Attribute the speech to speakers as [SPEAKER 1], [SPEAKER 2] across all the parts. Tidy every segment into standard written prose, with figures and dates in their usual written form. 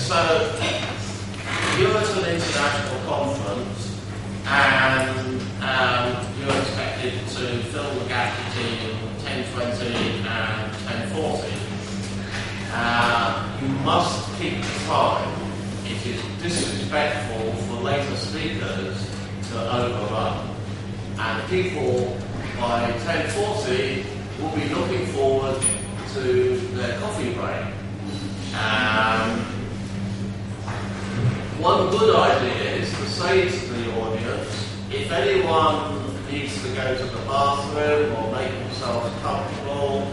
[SPEAKER 1] So you're at an international conference and you're expected to fill the gap between 10:20 and 10:40. You must keep the time. It is disrespectful for later speakers to overrun. And people by 10:40 will be looking forward to their coffee break. One good idea is to say to the audience, if anyone needs to go to the bathroom or make themselves comfortable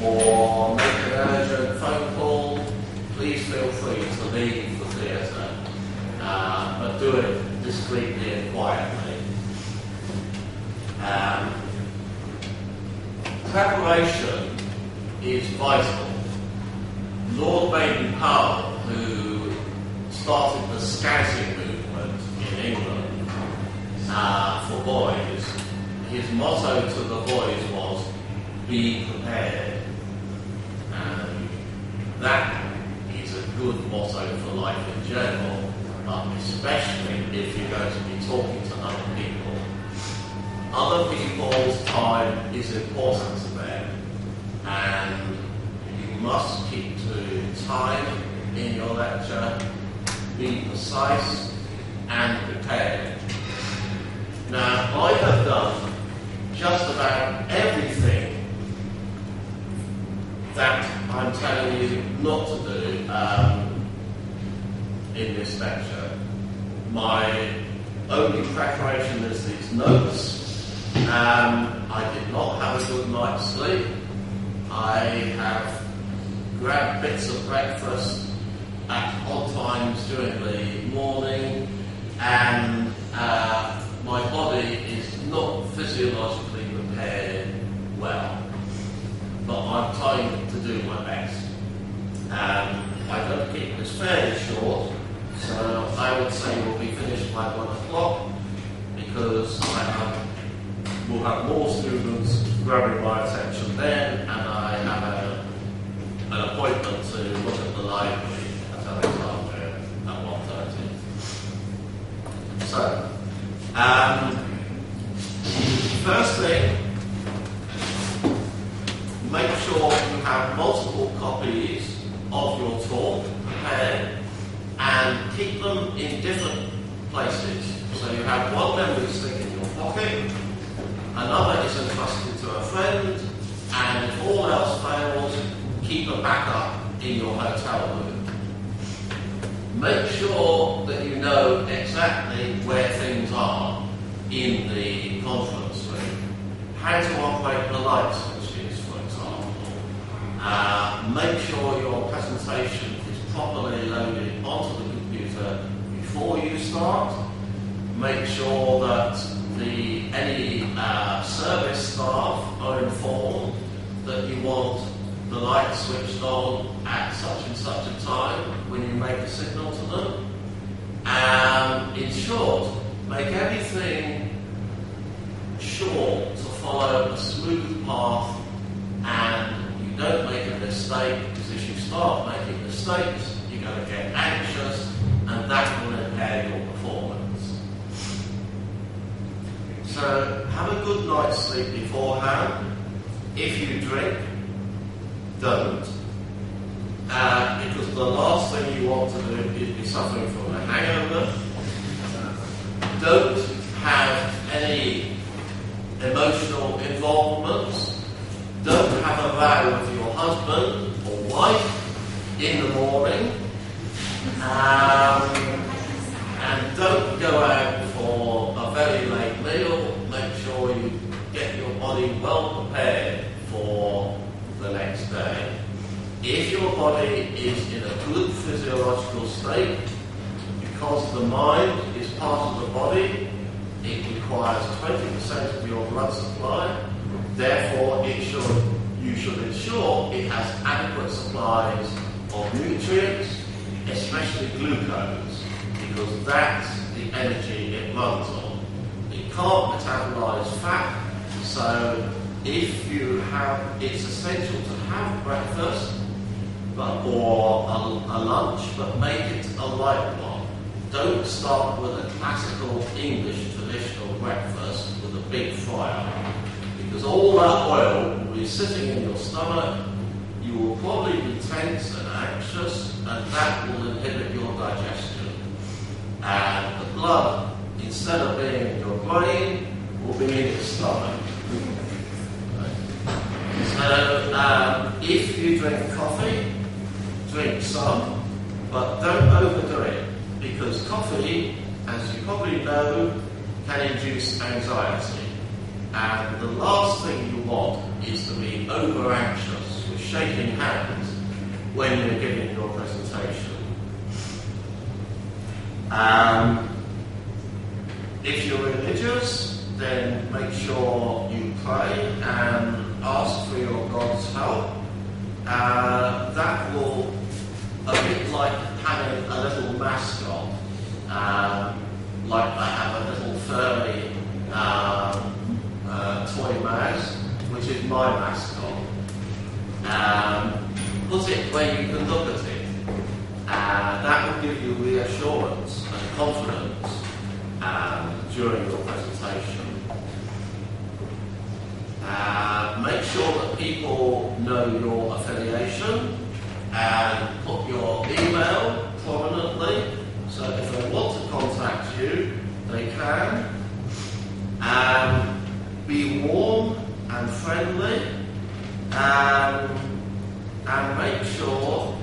[SPEAKER 1] or make an urgent phone call, please feel free to leave the theatre, but do it discreetly and quietly. Preparation is vital. Lord Baden-Powell, who started the Scouting movement in England for boys, his motto to the boys was, be prepared. And that is a good motto for life in general, but especially if you're going to be talking to other people. Other people's time is important to them, and you must keep to time in your lecture, be precise and prepared. Now, I have done just about everything that I'm telling you not to do in this lecture. My only preparation is these notes. I did not have a good night's sleep. I have grabbed bits of breakfast at odd times during the morning, and my body is not physiologically prepared well. But I'm trying to do my best. I'm going to keep this fairly short, so I would say we'll be finished by 1 o'clock, because we'll have more students grabbing my attention then, and I have an appointment to look at the library at Alexandria at 1:30. So, first thing, make sure you have multiple copies of your talk prepared and keep them in different places. So you have one memory stick in your pocket, another is entrusted to a friend, and if all else fails, keep a backup in your hotel room. Make sure that you know exactly where things are in the conference room. How to operate the light switches, for example. Make sure your presentation is properly loaded onto the computer before you start. Make sure that any service staff are informed that you want the light switched on at such and such a time when you make a signal to them. In short, make everything sure to follow a smooth path, and you don't make a mistake, because if you start making mistakes, you're going to get anxious, and that will impair your performance. So have a good night's sleep beforehand. If you drink, don't. Because the last thing you want to do is be suffering from a hangover. Don't have any emotional involvements. Don't have a row with your husband or wife in the morning. And don't go out for a very late meal. Make sure you get your body well prepared for the next day. If your body is in a good physiological state, because the mind is part of the body, it requires 20% of your blood supply. Therefore, you should ensure it has adequate supplies of nutrients, especially glucose, because that's the energy it runs on. It can't metabolize fat, so it's essential to have breakfast or a lunch, but make it a light one. Don't start with a classical English traditional breakfast with a big fryer, because all that oil will be sitting in your stomach. You will probably be tense and anxious, and that will inhibit your digestion. And the blood, instead of being in your brain, will be in your stomach. So, if you drink coffee, drink some, but don't overdo it, because coffee, as you probably know, can induce anxiety. And the last thing you want is to be over-anxious with shaking hands when you're giving your presentation. If you're religious, then make sure you pray and ask for your God's help. That will, a bit like having a little mascot, like I have a little furry toy mouse, which is my mascot. Put it where you can look at it. That will give you reassurance and confidence during your presentation. Make sure that people know your affiliation and put your email prominently, so if they want to contact you, they can. Be warm and friendly, and make sure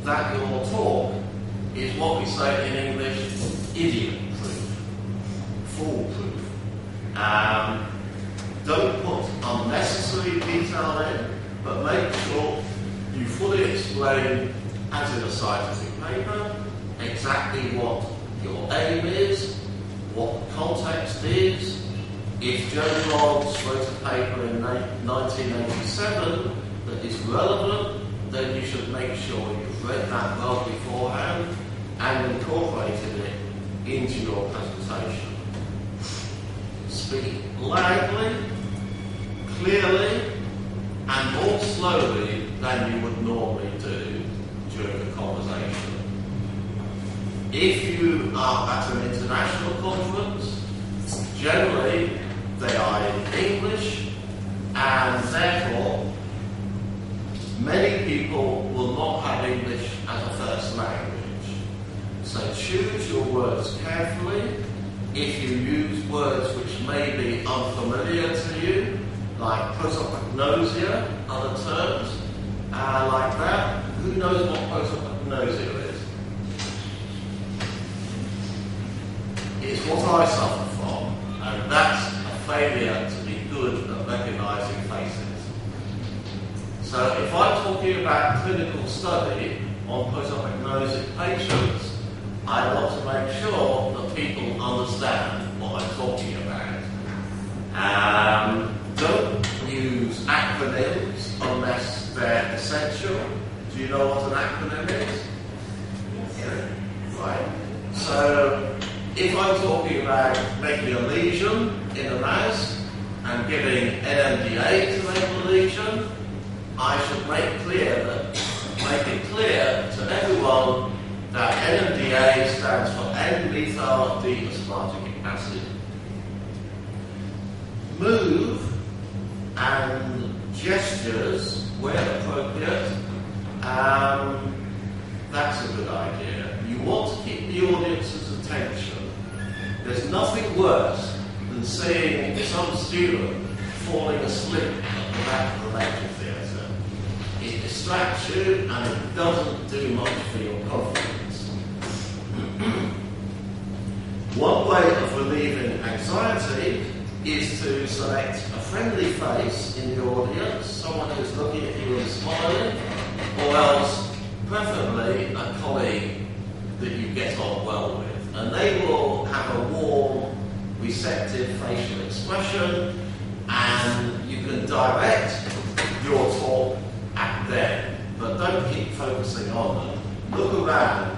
[SPEAKER 1] that your talk is what we say in English, idiot-proof, foolproof. Don't put unnecessary detail in, but make sure you fully explain, as in a scientific paper, exactly what your aim is, what the context is. If Joe Bloggs wrote a paper in 1987 that is relevant, then you should make sure you've read that well beforehand and incorporated it into your presentation. Speak loudly, clearly, and more slowly than you would normally do during a conversation. If you are at an international conference, generally they are in English, and therefore many people will not have English as a first language. So choose your words carefully. If you use words which may be unfamiliar to you, like prosopagnosia, other terms, like that, who knows what prosopagnosia is? It's what I suffer from, and that's a failure to be good at recognising faces. So if I'm talking about clinical study on prosopagnosic patients, I want to make sure that people understand what I'm talking about. Don't use acronyms unless they're essential. Do you know what an acronym is? Yes. Right. So if I'm talking about making a lesion in a mouse and giving NMDA to make a lesion, I should make it clear to everyone that NMDA stands for N-methyl D-aspartic acid. Move and gestures, where appropriate, that's a good idea. You want to keep the audience's attention. There's nothing worse than seeing some student falling asleep at the back of the lecture theatre. It distracts you and it doesn't do much for your confidence. One way of relieving anxiety is to select a friendly face in the audience, someone who's looking at you and smiling, or else preferably a colleague that you get on well with. And they will have a warm, receptive facial expression, and you can direct your talk at them, but don't keep focusing on them. Look around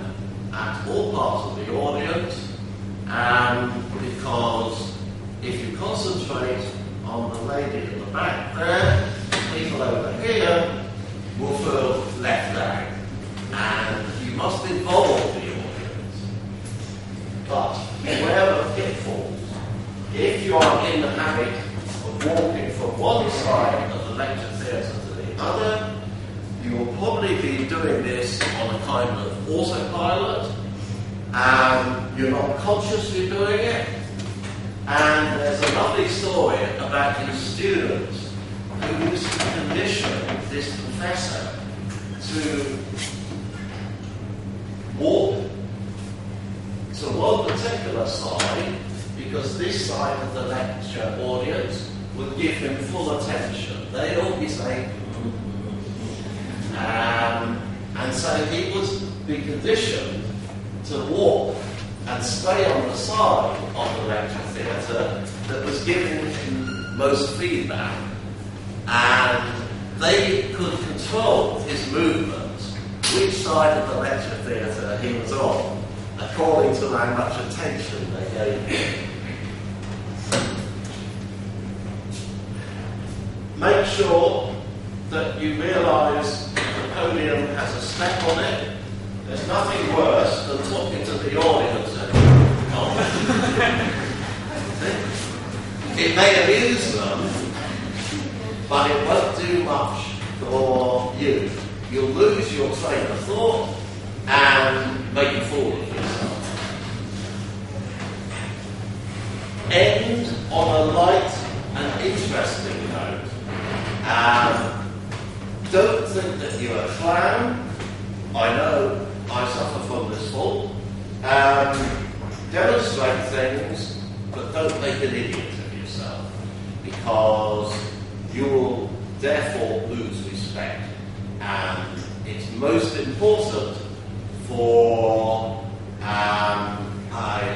[SPEAKER 1] at all parts of the audience, because if you concentrate on the lady at the back there, people over here will feel left out. side of the lecture theatre to the other. You will probably be doing this on a kind of autopilot. You're not conscious you're doing it. And there's a lovely story about these students who used to condition this professor to walk to one particular side, because this side of the lecture audience would give him full attention. They'd all be saying, and so he would be conditioned to walk and stay on the side of the lecture theatre that was giving him most feedback. And they could control his movements, which side of the lecture theatre he was on, according to how much attention they gave him. Make sure that you realise the podium has a step on it. There's nothing worse than talking to the audience and it may amuse them, but it won't do much for you. You'll lose your train of thought and make a fool of yourself. End on a light and interesting note. Don't think that you're a clown. I know I suffer from this fault. Demonstrate things, but don't make an idiot of yourself, because you will therefore lose respect. And it's most important for a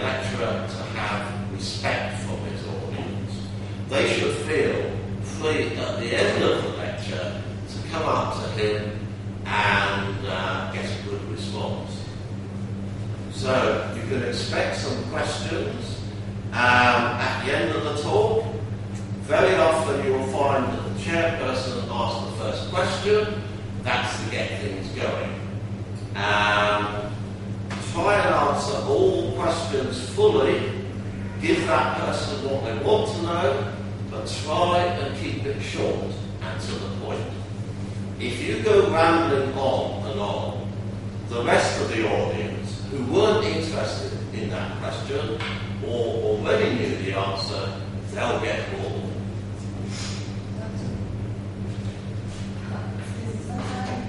[SPEAKER 1] lecturer to have respect for his audience. They should feel free at the end of the lecture to come up to him and get a good response. So you can expect some questions at the end of the talk. Very often you will find that the chairperson asks the first question. That's to get things going. Try and answer all questions fully. Give that person what they want to know, but try and keep it short and to the point. If you go rambling on and on, the rest of the audience who weren't interested in that question or already knew the answer, they'll get bored.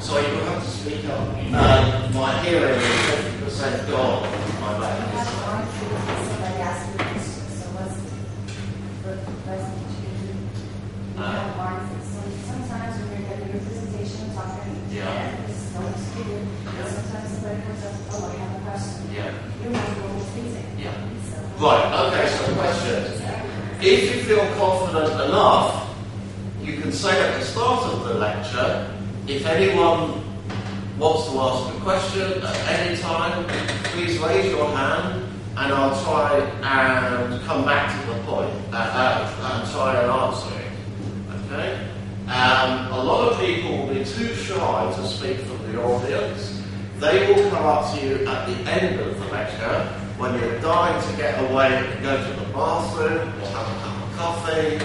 [SPEAKER 1] So you will have to speak up. My hearing is 50% gone. My back is
[SPEAKER 2] somebody asked me this, so what's the present sometimes when you're getting your presentation and talking, it's no student, sometimes somebody comes up, oh, I have a question. You might as well speak.
[SPEAKER 1] Right, okay, so question. If you feel confident enough, you can say at the start of the lecture, if anyone wants to ask a question at any time, please raise your hand and I'll try and come back to the point and try and answer it. Okay? A lot of people will be too shy to speak from the audience. They will come up to you at the end of the lecture when you're dying to get away and go to the bathroom or have a cup of coffee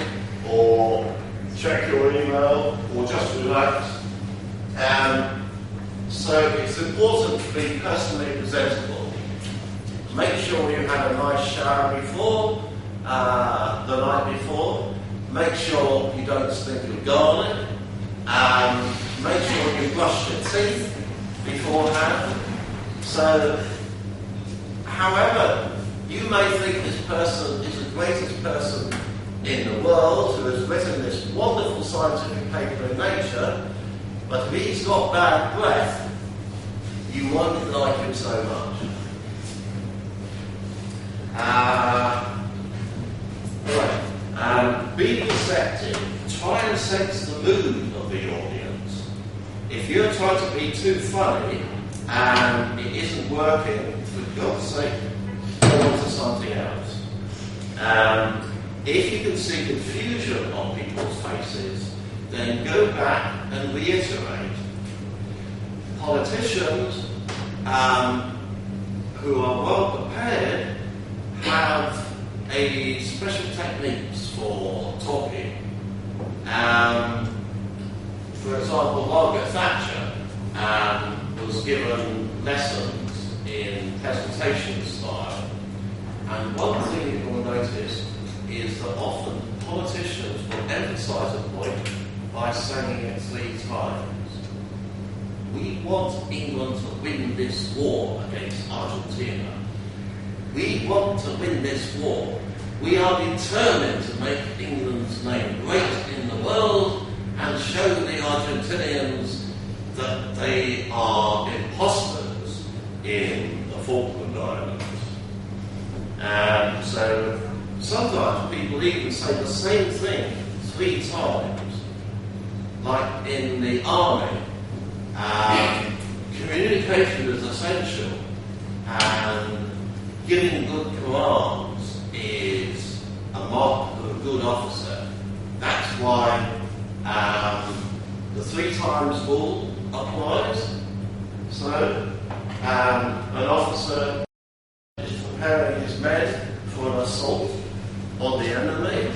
[SPEAKER 1] or check your email or just relax. So it's important to be personally presentable. Make sure you had a nice shower before, the night before. Make sure you don't stink of garlic. Make sure you brush your teeth beforehand. So, however, you may think this person is the greatest person in the world who has written this wonderful scientific paper in Nature, but if he's got bad breath, you won't like him so much. Be receptive. Try and sense the mood of the audience. If you're trying to be too funny and it isn't working, for God's sake, go on to something else. If you can see confusion on people's faces, then go back and reiterate. Politicians who are well prepared have a special techniques for talking. For example, Margaret Thatcher was given lessons in presentation style, and one thing you will notice is that often politicians will emphasise a point by saying it 3 times. We want England to win this war against Argentina. We want to win this war. We are determined to make England's name great in the world and show the Argentinians that they are imposters in the Falkland Islands. So sometimes people even say the same thing 3 times. Like in the army, communication is essential, and giving good commands is a mark of a good officer. That's why the 3 times rule applies. So, an officer is preparing his men for an assault on the enemy.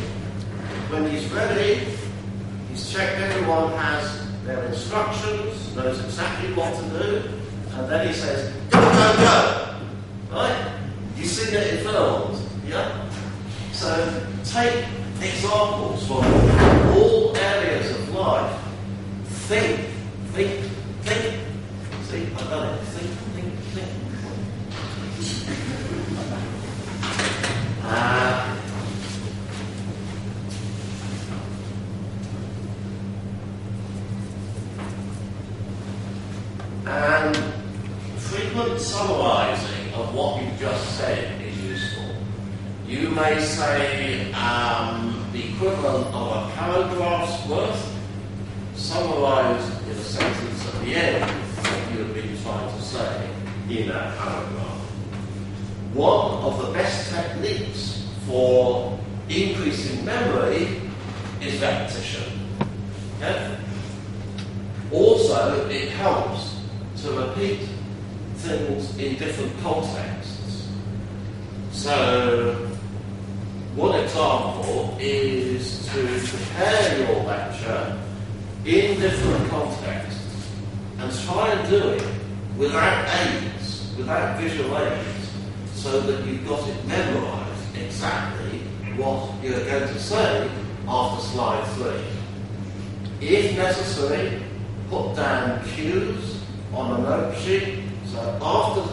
[SPEAKER 1] When he's ready, he's checked everyone has their instructions, knows exactly what to do, and then he says, go, go, go! Right? You've seen it in films, yeah? So take examples from all areas of life. Think. See, I've done it. Think. And frequent summarising of what you've just said is useful. You may say the equivalent of a paragraph's worth, summarised in a sentence at the end what you have been trying to say in that paragraph. One of the best techniques for increasing memory is repetition. Okay? Also, it helps to repeat things in different contexts. So, one example is to prepare your lecture in different contexts and try and do it without aids, without visual aids, so that you've got it memorised exactly what you're going to say after slide 3. If necessary, put down cues on a note sheet. So after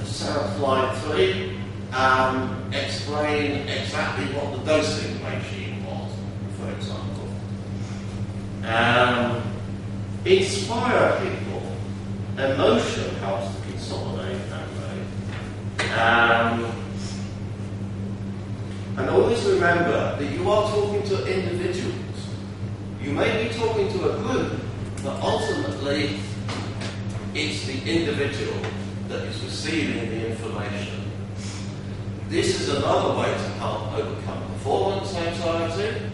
[SPEAKER 1] slide 3, explain exactly what the dosing regime was, for example. Inspire people. Emotion helps to consolidate memory. And always remember that you are talking to individuals. You may be talking to a group, but ultimately it's the individual that is receiving the information. This is another way to help overcome performance anxiety.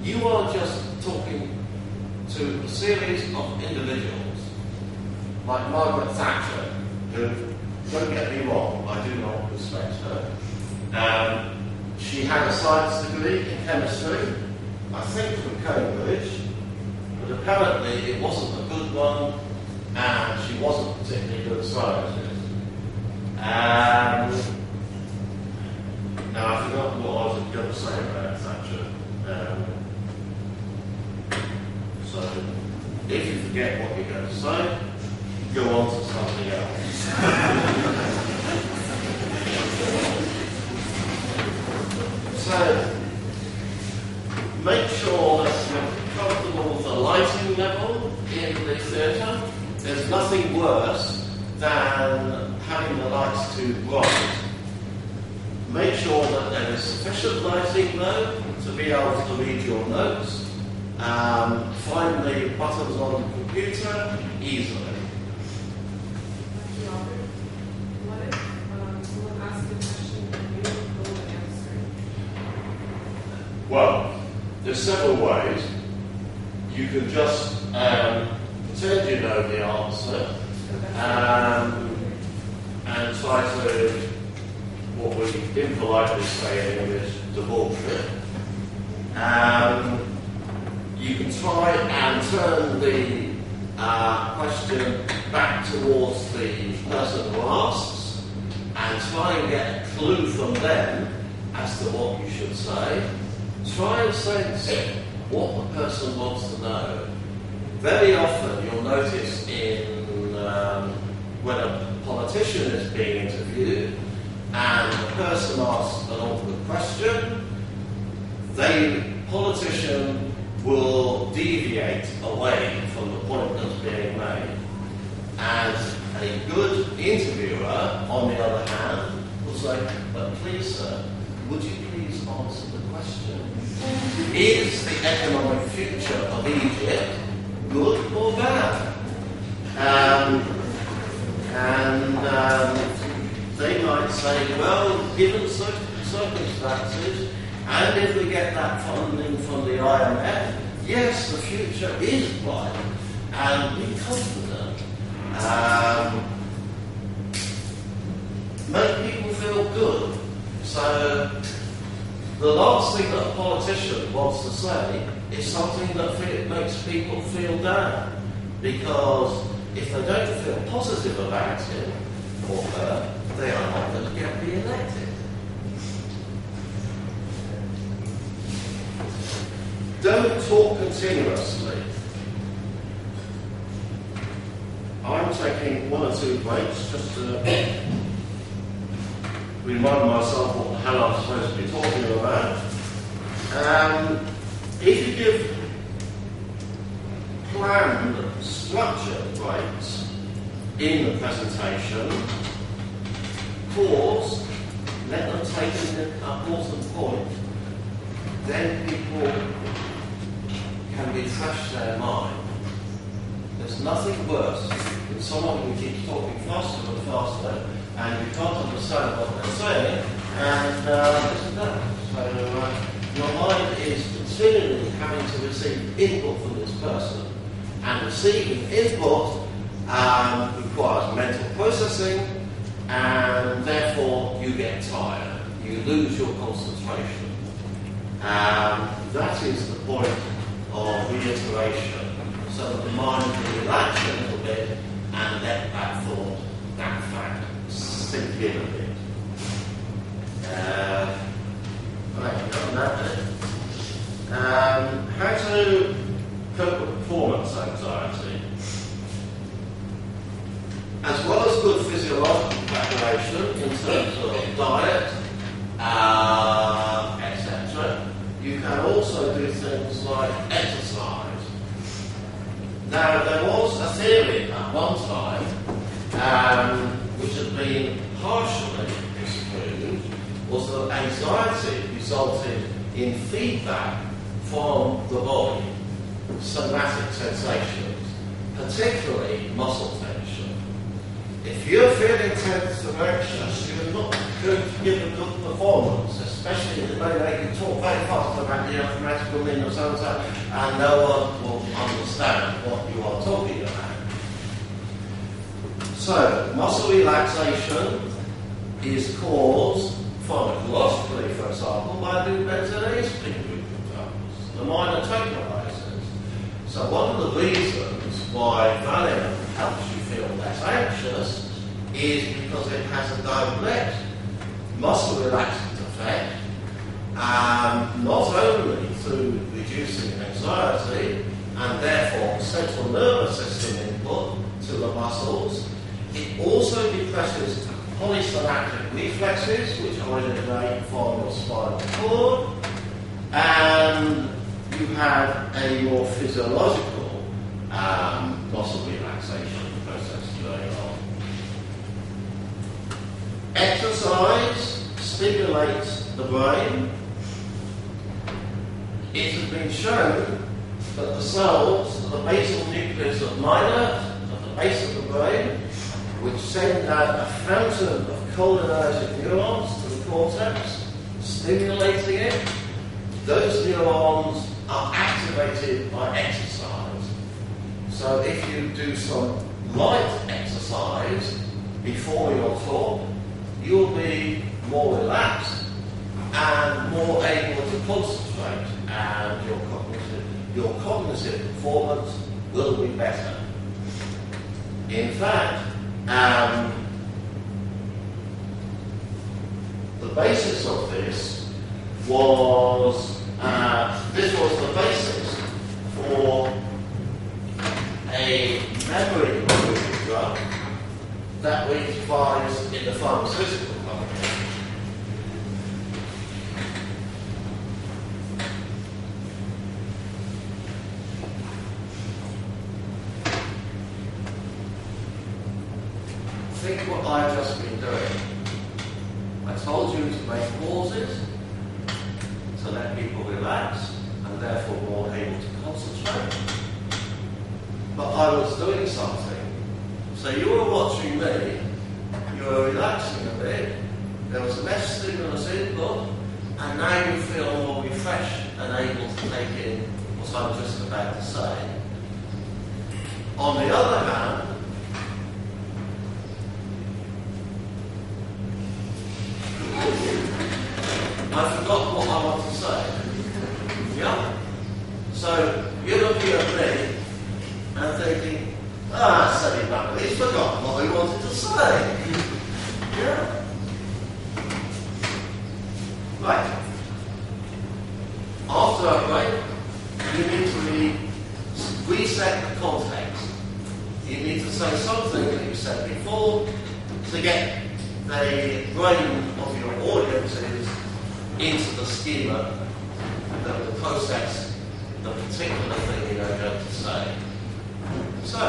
[SPEAKER 1] You are just talking to a series of individuals, like Margaret Thatcher, who, don't get me wrong, I do not respect her. She had a science degree in chemistry, I think from Cambridge, but apparently it wasn't a good one, and she wasn't a particularly good scientist. Now I've forgotten what I was going to say about Thatcher. So if you forget what you're going to say, go on to something else. So make sure that you're comfortable with the lighting level in the theatre. There's nothing worse than having the lights too bright. Make sure that there is sufficient lighting though to be able to read your notes. Find the buttons on the computer easily. Well, there's several ways. You can just pretend you know the answer and try to, what we impolitely say in English, debauch it. You can try and turn the question back towards the person who asks and try and get a clue from them as to what you should say. Try and sense what the person wants to know. Very often you'll notice when a politician is being interviewed and the person asks an awkward question, the politician will deviate away from the point that's being made. And a good interviewer, on the other hand, will say, but please sir, would you please answer the question? Is the economic future of Egypt good or bad? They might say, well, given circumstances, and if we get that funding from the IMF, yes, the future is bright, and be confident. Make people feel good. So the last thing that a politician wants to say is something that makes people feel down. Because if they don't feel positive about him or her, they are not going to get re-elected. Don't talk continuously. I'm taking 1 or 2 breaks just to remind myself what the hell I'm supposed to be talking about. If you give planned, structured breaks in the presentation, pause, let them take in an important point, then people can refresh their mind. There's nothing worse than someone who keeps talking faster and faster and you can't understand what they're saying, and this and that. So your mind is continually having to receive input from this person, and receiving input requires mental processing, and therefore you get tired. You lose your concentration. That is the point of reiteration, so that the mind can relax a little bit and let that thought, that fact, sink in a bit. Right, done that bit. How to cope with performance anxiety. As well as good physiological preparation in terms of diet, etc., you can also do things like exercise. Now, there was a theory at one time, which had been partially disproved, was that anxiety resulted in feedback from the body, somatic sensations, particularly muscle tension. If you're feeling tense and anxious, you're not going to give a good performance, especially the way they can talk very fast about the mathematical meaning of so-and-so, and no one will understand what you are talking about. So, muscle relaxation is caused pharmacologically, for example, by the benzodiazepine group of drugs, the minor tranquilizers. So one of the reasons why Valium helps you feel less anxious is because it has a direct muscle relaxant effect, not only through reducing anxiety and therefore central nervous system input to the muscles, it also depresses polysynaptic reflexes, which originate from your spinal cord, and you have a more physiological muscle relaxation process going on. Exercise stimulates the brain. It has been shown that the cells at the basal nucleus of minor, at the base of the brain, which send out a fountain of cholinergic neurons to the cortex, stimulating it, those neurons are activated by exercise. So if you do some light exercise before your talk, you'll be more relaxed and more able to concentrate, and your cognitive performance will be better. In fact, the basis of this was the basis for a memory improving drug that we devised in the pharmaceutical company. Think what I've just been doing. I told you to make pauses, to let people relax, and therefore more able to concentrate. But I was doing something. So you were watching me, you were relaxing a bit, there was less stimulus input, and now you feel more refreshed and able to take in what I'm just about to say. On the other hand, I forgot what I want to say. Yeah? So you're looking at me and thinking, silly bugger, he's forgotten what he wanted to say. Yeah? Right. After a break, you need to reset the context. You need to say something that you said before to get the brain of your audiences into the schema that will process the particular thing you're going to say. So,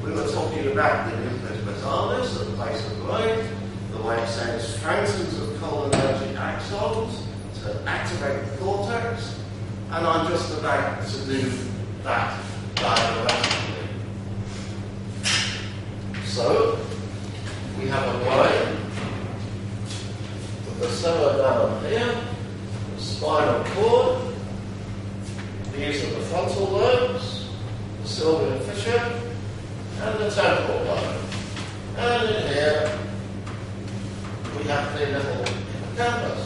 [SPEAKER 1] we were talking about the nucleus basalis at the base of the brain, the way it sends fountains of cholinergic axons to activate the cortex, and I'm just about to do that diagrammatically. So, we have a brain with the cerebellum here, the spinal cord, these are the frontal lobes, the sylvian fissure, and the temporal lobe. And in here, we have the little hippocampus.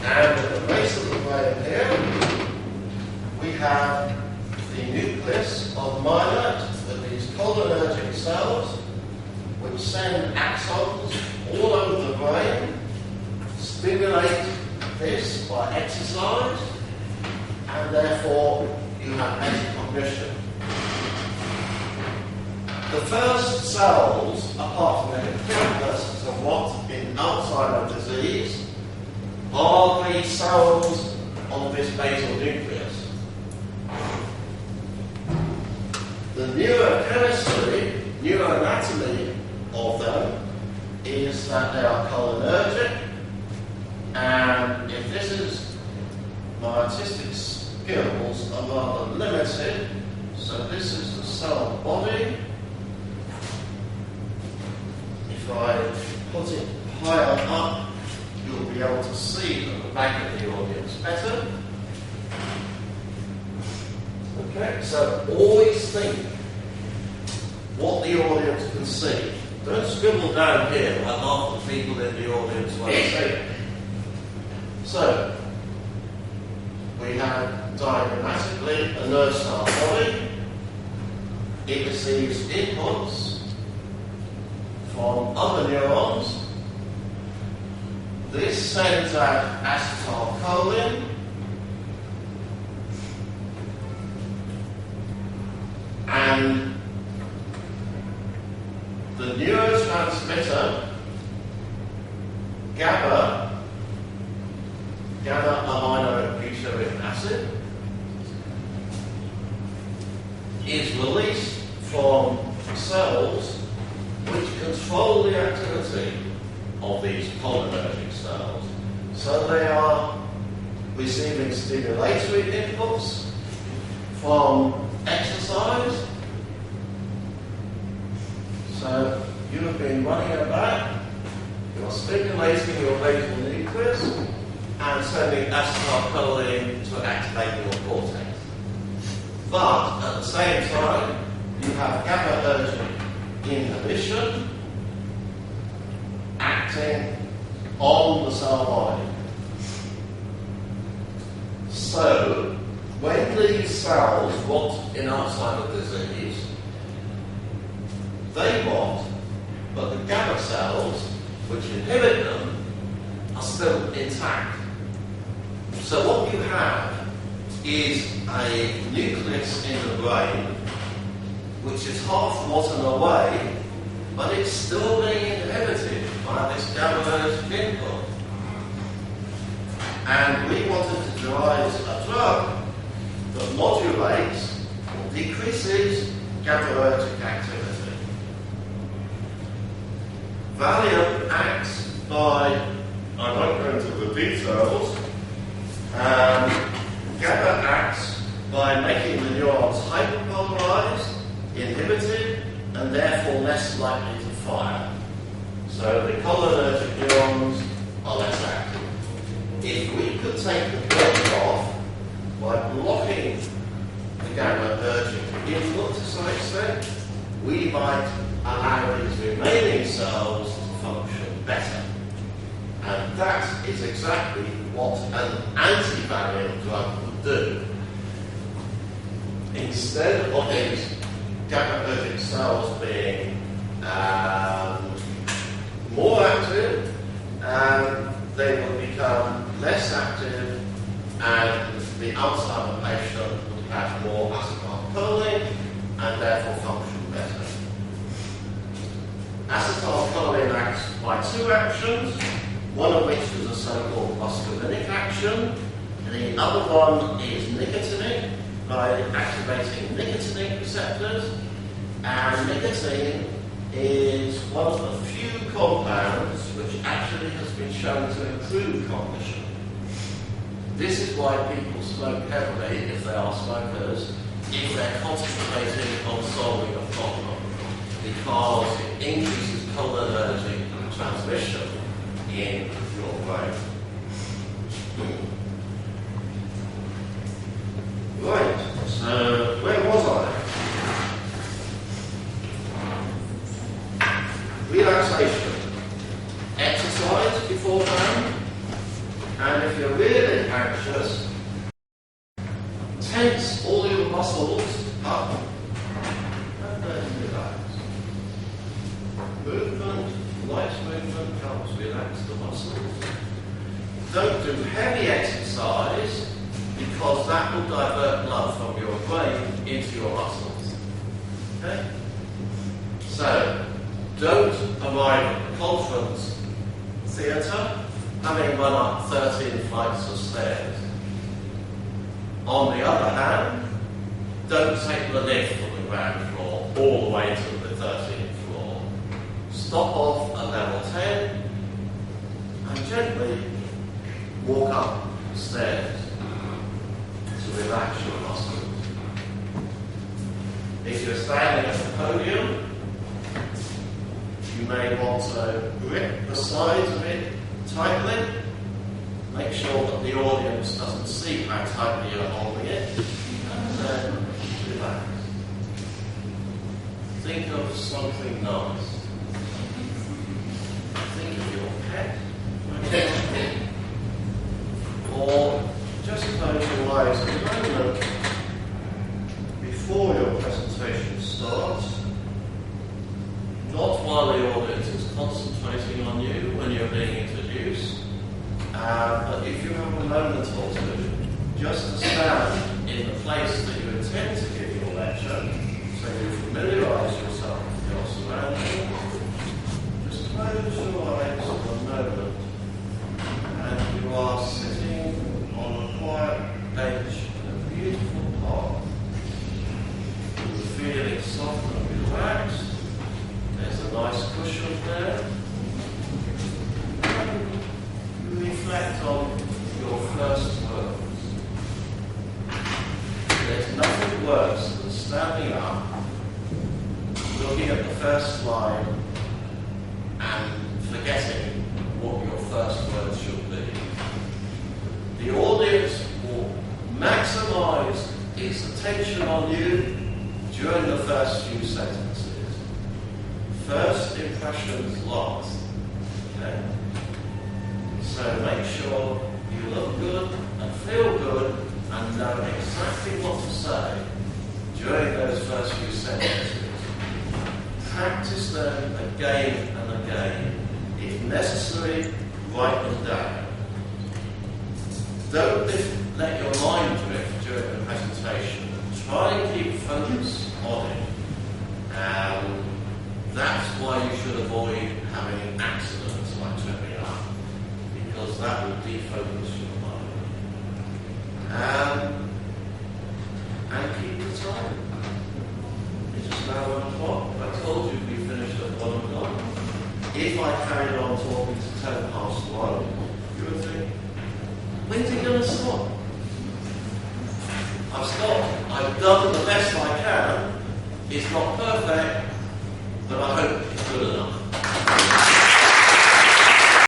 [SPEAKER 1] And at the base of the brain here, we have the nucleus of myelin with these cholinergic cells which send axons all over the brain, stimulate this by exercise, and therefore you have metacognition. The first cells, apart from the hippocampus, of what in Alzheimer's disease are the cells of this basal nucleus. The neurochemistry, neuroanatomy of them is that they are cholinergic, and if this is my artistic skills are rather limited, so this is the cell body. If I put it higher up, you'll be able to see at the back of the audience better. Okay, so always think what the audience can see. Don't scribble down here like half the people in the audience won't see it. So, we have diagrammatically a nerve cell body. It receives inputs from other neurons. This sends out acetylcholine, and the neurotransmitter GABA aminobutyric acid, is released from cells which control the activity of these cholinergic cells. So they are receiving stimulatory inputs from exercise. So you have been running about, you're stimulating your basal nucleus and sending acetylcholine to activate your cortex. But at the same time, you have GABAergic inhibition acting on the cell body. So, when these cells rot in Alzheimer's disease, they rot, but the gamma cells, which inhibit them, are still intact. So what you have is a nucleus in the brain which is half rotten away, but it's still being inhibited by this GABAergic input. And we wanted to devise a drug that modulates or decreases GABAergic activity. Valium acts by, I won't go into the details, GABA acts by making the neurons hyperpolarized, inhibited, and therefore less likely to fire. So the cholinergic neurons are less active. If we could take the block off by blocking the GABAergic input to some extent, we might allow these remaining cells to function better. And that is exactly what an anti-Valium drug would do. Instead of these GABAergic cells being more active, they would become less active, and the Alzheimer's patient would have more acetylcholine and therefore function better. Acetylcholine acts by two actions, one of which is a so-called muscarinic action, and the other one is nicotinic, by activating nicotinic receptors, and nicotine is one of the few compounds which actually has been shown to improve cognition. This is why people smoke heavily if they are smokers, if they're concentrating on solving a problem, because it increases cholinergic transmission in your brain. Right, so where was I? Relaxation. Exercise beforehand, and if you're really anxious, tense all your muscles up and then relax. Movement, light movement helps relax the muscles. Don't do heavy exercise, because that will divert blood from your brain into your muscles. Okay? So, don't arrive at the conference theatre having run up 13 flights of stairs. On the other hand, don't take the lift from the ground floor all the way to the 13th floor. Stop off at level 10 and gently walk up the stairs to relax your muscles. If you're standing at the podium, you may want to grip the sides of it tightly. Make sure that the audience doesn't see how tightly you're holding it. And then relax. Think of something nice. Think of your pet. Or just close your eyes a moment before your presentation starts. Not while the audience is concentrating on you when you're being introduced, but if you have a moment or two, just to stand in the place that you intend to give your lecture, so you familiarise yourself with your surroundings. Just close your eyes for a moment, and you are sitting on a quiet bench in a beautiful park. You're feeling soft and relaxed. There's a nice cushion there. And reflect on your first words. There's nothing worse than standing up, looking at the first slide, and forgetting what your first words should be. The audience will maximize its attention on you during the first few sentences. First impressions last. Okay? So make sure you look good and feel good and know exactly what to say during those first few sentences. Practice them again and again. If necessary, write them down. Don't let your mind drift during the presentation. Try and keep focus on it. That's why you should avoid having accidents like tripping up, because that will defocus your mind. And keep the time. It's just now 1 o'clock. I told you we finished at 1 o'clock. If I carried on talking to 10 past 1, you would think, when's he going to stop? I've stopped. I've done the best I can. It's not perfect, but I hope it's good enough.